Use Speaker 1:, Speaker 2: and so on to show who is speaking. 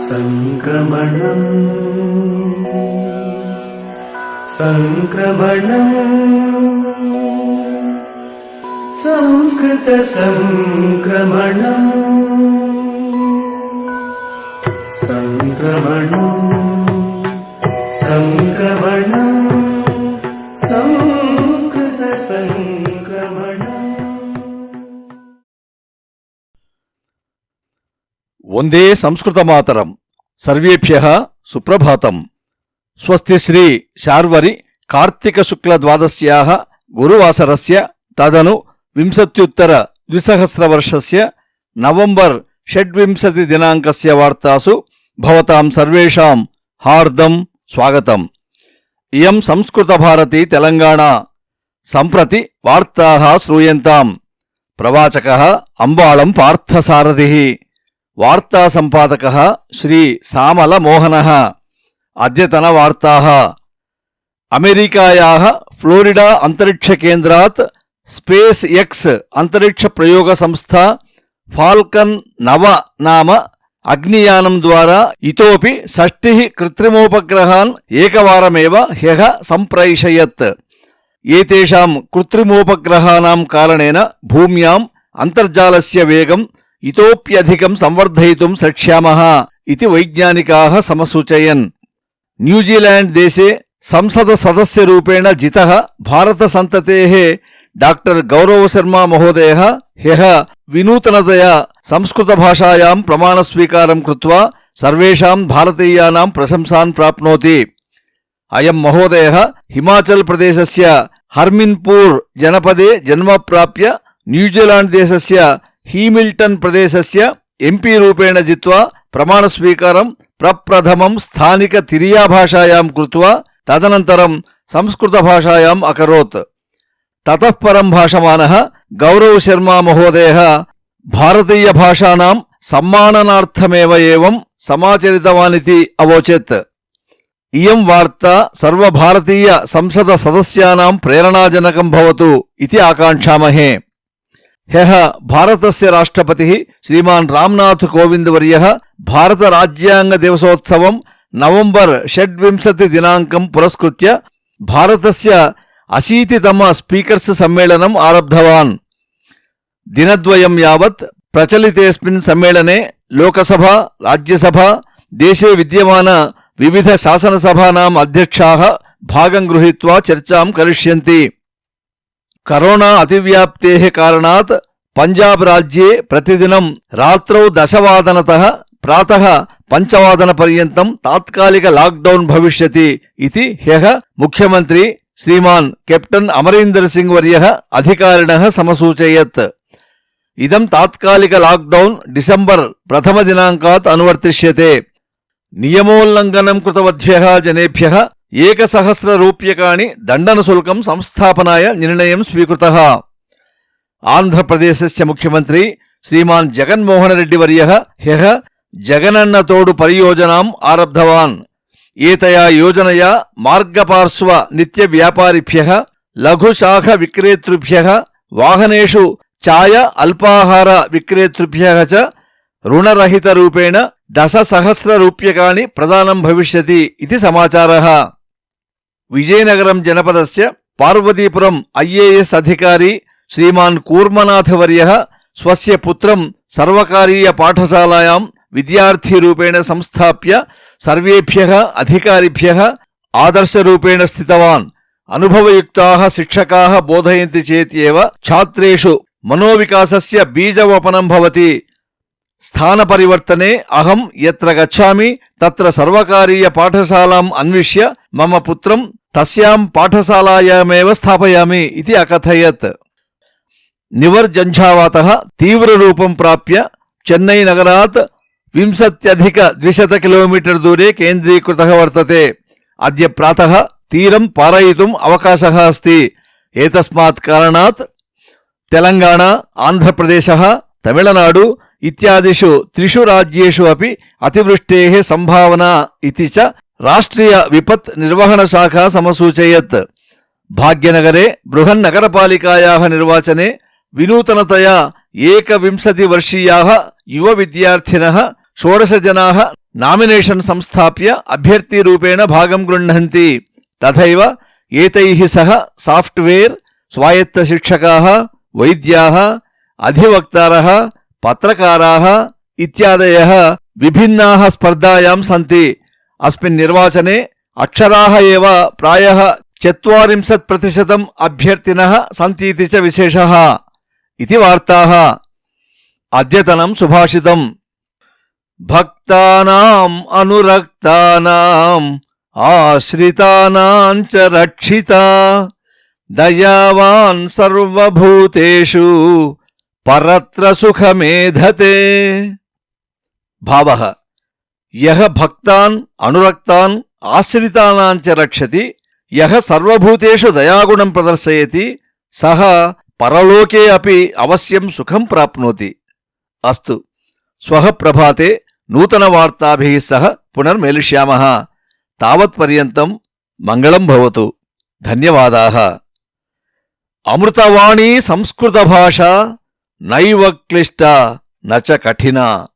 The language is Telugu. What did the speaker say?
Speaker 1: సంక్రమణం సంక్రమణం సంస్కృత సంక్రమణం సంక్రమణం సంక్రమణం సంస్కృత సంక్రమణం.
Speaker 2: వందే సంస్కృతమాతరం. సర్వేభ్యః సుప్రభాతం. స్వస్తి శ్రీ శార్వరి కార్తీక శుక్ల ద్వాదశ్యాః గురువాసరస్య తదను వింశత్యుత్తర ద్విసహస్రవర్షస్య నవంబర్ షడ్వింశతి దినాంకస్య వార్తాసు భవతాం సర్వేషాం హార్దం స్వాగతం. ఇయం సంస్కృత భారతి తెలంగాణ. సంప్రతి వార్తాః శ్రూయంతాం. ప్రవాచకః అంబాళం పార్థసారథిః. వార్తా సంపాదకः శ్రీ సామల మోహనः. అద్యతన వార్తాः. అమెరికాయాः ఫ్లోరిడా అంతరిక్షకేంద్రాత్ స్పేస్ ఎక్స్ అంతరిక్ష ప్రయోగ సంస్థ ఫాల్కన్ 9 నామ అగ్నియానం ద్వారా ఇతోపి 60 కృత్రిమోపగ్రహాన్ ఏకవారమేవ హ్యః సంప్రైషయత్. ఏతేషాం కృత్రిమోపగ్రహానాం కారణేన భూమ్యాం అంతర్జాలస్య వేగం ఇతోప్యధికం సంవర్ధయితుం శక్ష్యామః ఇతి వైజ్ఞానికాः సమసూచయన్. న్యూజిలాండ్ దేశే సంసద సదస్యరూపేణ జితः భారతసంతతేः డాక్టర్ గౌరవ్ శర్మా మహోదయः ह्यः వినూతనతయా సంస్కృతభాషాయాం ప్రమాణస్వీకారం కృత్వా సర్వేషాం భారతీయానాం ప్రశంసాన్ ప్రాప్నోతి. అయం మహోదయः హిమాచల్ ప్రదేశస్య హర్మిన్పూర్ జనపదే జన్మ ప్రాప్య న్యూజిలాండ్ దేశస్య హీమిల్టన్ ప్రదేశస్య ఎంపీ రూపేణ జిత్వా ప్రమాణస్వీకారం ప్రప్రథమం స్థానిక తిరియా భాషాయాం కృత్వా తదనంతరం సంస్కృత భాషాయాం అకరోత్. తతః పరం భాషమానः గౌరవ్ శర్మా మహోదయः భారతీయ భాషానాం సమ్మాననార్థమేవ ఏవం సమాచరితవానితి అవోచెత్. ఇయం వార్తా సర్వభారతీయ సంసద సదస్యానాం ప్రేరణాజనకం భవతు ఇతి ఆకాంక్షామహే. హ్యః భారతస్య రాష్ట్రపతిః శ్రీమాన్ రామ్నాథ్ కోవింద్ వర్యः భారత రాజ్యాంగ దివసోత్సవం నవంబర్ షడ్వింశతి దినాంకం పురస్కృత్య భారతస్య 80తమ స్పీకర్స్ సమ్మేళనం ఆరబ్ధవాన్. దినద్వయం యావత్ ప్రచలితేస్మిన్ సమ్మేళనే లోకసభ, రాజ్యసభ, దేశే విద్యమాన వివిధ శాసనసభానాం అధ్యక్షాः భాగం గృహీత్వా చర్చాం కరిష్యంతి. కరోనా అతివ్యాప్తేః కారణాత్ పంజాబ్ రాజ్యే ప్రతిదినం రాత్రౌ 10 వాదనతః ప్రాతః 5 వాదన పర్యంతం తాత్కాలిక లాక్డౌన్ భవిష్యతి ఇతి హ్యః ముఖ్యమంత్రి శ్రీమాన్ కెప్టెన్ అమరీందర్ సింగ్ వర్యః అధికారిణః సమసూచయత్. ఇదం తాత్కాలిక లాక్డౌన్ డిసెంబర్ 1 దినాంకాత్ అనువర్తిష్యతే. నియమోల్లంఘనం కృతవద్భ్యః జనేభ్యః 1,000 రూప్యకాణి దండనశుల్కం సంస్థాపనాయ నిర్ణయం స్వీకృతః. ఆంధ్రప్రదేశస్య ముఖ్యమంత్రి శ్రీమాన్ జగన్మోహన్ రెడ్డి వర్యః హ్యః జగనన్న తోడు పరియోజనాం ఆరబ్ధవాన్. ఏతయా యోజనయా మార్గపార్శ్వ నిత్య వ్యాపారిభ్యః లఘుశాఖ విక్రేతృభ్యః వాహనేషు ఛాయ అల్పాహార విక్రేతృభ్యః చ రుణరహిత రూపేణ 10,000 రూప్యకాణి ప్రదానం భవిష్యతి ఇది సమాచారః. విజయనగరం జనపదస్య పార్వతీపురం ఐఏఎస్ అధికారి శ్రీమాన్ కూర్మనాథ్ వర్యః స్వస్య పుత్రం సర్వకారీయ పాఠశాలాయాం విద్యార్థిరూపేణ సంస్థాప్య సర్వేభ్యః అధికారిభ్యః ఆదర్శరూపేణ స్థితవాన్. అనుభవయుక్తాः శిక్షకాः బోధయంతి చేత్యేవ ఛాత్రేషు మనోవికాసస్య బీజవపనం భవతి. స్థానపరివర్తనే అహం యత్ర గచ్ఛామి తత్ర సర్వకారీయ పాఠశాలాం అన్విష్య మమ పుత్రం తస్యాం పాఠశాలాయామేవ స్థాపయామి ఇది అకథయత్. నివర్జంఝావాతః తీవ్రరూపం ప్రాప్య చెన్నై నగరాత్ 20,200 కిలోమీటర్ దూరే కేంద్రీకృతः వర్తతే. అద్య ప్రాతः తీరం పారయితుం అవకాశः అస్తి. ఏతస్మాత్ కారణాత్ తెలంగాణ, ఆంధ్రప్రదేశः, తమిళనాడు ఇత్యాదిషు 3 రాజ్యేషు అపి అతివృష్టేః సంభావనా ఇతి చ రాష్ట్రీయ విపత్ నిర్వహణ శాఖ సమసూచయత్. భాగ్యనగరే బృహన్నగరపాలికాయాः నిర్వాచనే వినూతనతయా 21 వర్షీయాः యువ విద్యార్థినः షోडश जनाः नामिनेशन् संस्थाप्य अभ्यर्थीरूपेण भागं गृह्णन्ति। तथैव एतैः सह साफ्ट्वेर्, स्वायत्तशिक्षकाः, वैद्याः, अधिवक्तारः, पत्रकाराः इत्यादयः विभिन्नाः स्पर्धायां सन्ति। अस्मिन् निर्वाचने अक्षराः एव प्रायः 40% अभ्यर्थिनः सन्तीति च विशेषः इति वार्ताः। अद्यतनं सुभाषितम्। भक्तानाम् अनुरक्तानाम् आश्रितानां च रक्षिता दयावान् सर्वभूतेषु परत्र सुखमेधते। भावः यः भक्तान् अनुरक्तान् आश्रितानां च रक्षति, यः सर्वभूतेषु दयागुणं प्रदर्शयति, सः परलोके अपि अवश्यं सुखं प्राप्नोति। अस्तु, श्वः प्रभाते नूतनवार्ताभिः सह पुनर्मेलिष्यामः। तावत्पर्यन्तं मङ्गलं भवतु। धन्यवादाः। अमृतवाणी संस्कृतभाषा नैव क्लिष्टा न च कठिना।